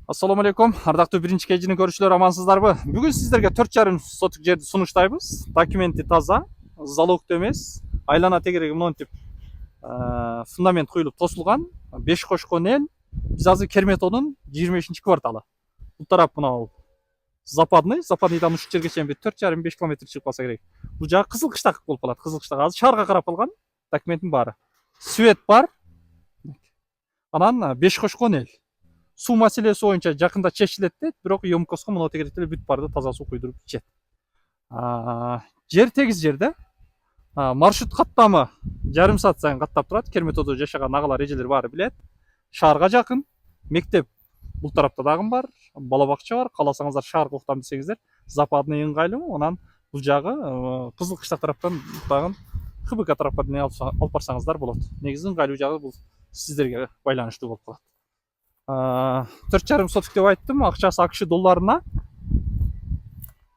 Assalamu алейкум, ардактуу биринчи кежини көрүүчүлөр, амансыздарбы? Бүгүн сиздерге 4,5 соток жерди сунуштайбыз. Документи таза, залогдуу эмес, айлана тегереги монтип фундамент куюлуп тосулган. 5 кошкон эл. Биз азыр Керметодун 25-кварталы. Бул тарап мына Западныйдан ушул жерге чейин 4,5-5 километр чыгып калса керек. Бул жагы Кызыл Кыштак болуп калат. Кызыл Кыштак азыр шаарга карап калган. Документтин баары. Свет бар. Анан 5 кошкон эл. Суу маселеси боюнча жакында чечилет дейт, бирок емкостко мына тегерек эле бүт барды, таза суу куйдуруп ичет. Жер тегиз жер да. Маршрут каттамы жарым саат сайын каттап турат. Керметодо жашаган агалар, эжелер баары билет. Шаарга жакын. Мектеп бул тарапта дагы бар. Бала бакча бар. Кааласаңыздар шаарга уктам десеңиздер, Западный ыңгайлуу. Анан бул жагы Кызыл Кыштак тараптан дагы ХБК тарапка алып барсаңыздар болот. Негизи ыңгайлуу жагы бул сиздерге байланыштуу болуп калат. 4,5 соток деп айттым. Акчасы АКШ долларына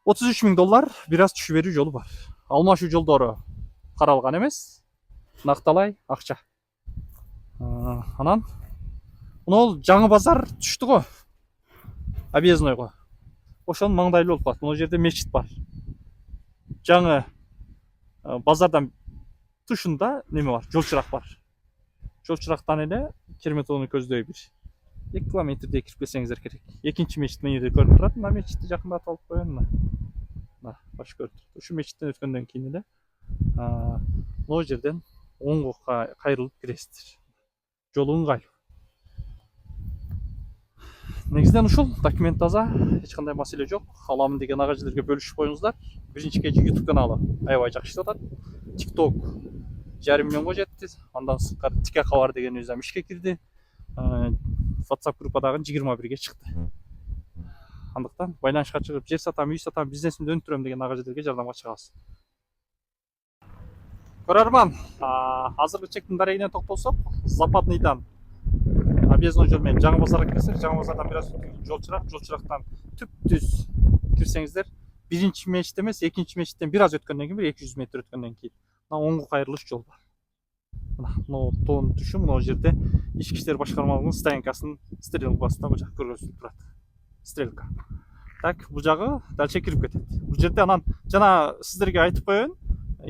$33,000 бир аз түшүп берүү жолу бар. Алмашуу жолдору каралган эмес. Накталай акча. Анан мына жаңы базар түштү го. Объезднойго. Ошонун маңдайлуу болуп калат. Мына жерде мечит бар. Жаңы базардан тушунда неме бар? Жол чырак бар. Жол чырактан эле Керметодуну көздөй бир 2 километрдей кирип келсеңиздер керек. Экинчи мечит мына жерде көрүнүп турат. Мына мечитти жакындатып алып коеюн. Мына баш көрүп турат. Ушу мечиттен өткөндөн кийин эле могу жерден оңго кайрылып киресиздер. Жолу ыңгайлуу. Негизинен ушул, документ таза, эч кандай маселе жок. Аламын деген ага эжелерге бөлүшүп коюңуздар. Биринчи кежи YouTube каналы аябай жакшы иштеп атат. TikTok 1,5 миллионго жетти. Андан сырткары Тике кабар деген өзү ишке кирди. WhatsApp группадагы 21ге чыкты. Андыктан байланышка чыгып, жер сатам, үй сатам, бизнесимди өнүктүрөм деген ага эжелерге жардамга чыгабыз. Көрөрман, азыркы чектин дарегине токтолсок, Западныйдан объездной жол менен жаңы базарга кирсеңиз, жаңы базардан бир аз жол чырактан түп-түз кирсеңиздер, биринчи мечит эмес, экинчи мечиттен бир аз өткөндөн кийин, 200 метр өткөндөн кийин мына оңго кайрылыш жол бар. Мына тоонун түшү, мына жерде ички иштер башкармалыгынын стоянкасынын стрелкасында бул жак көргөзүлүп турат. Стрелка. Так, бул жагы дальше кирип кетет. Бул жерде анан жана сиздерге айтып коеюн,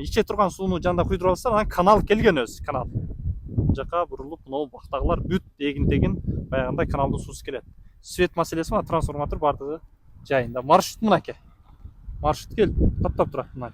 иче турган сууну жанында куйдуруп алсаңар, анан канал келген өзү, канал. Бул жака бурулуп, мына бактагылар бүт эгин-тегин баягындай каналдын суусу келет. Свет маселеси менен трансформатор бардыгы жайында. Маршрут мынакей. Маршрут келип каттап турат мына.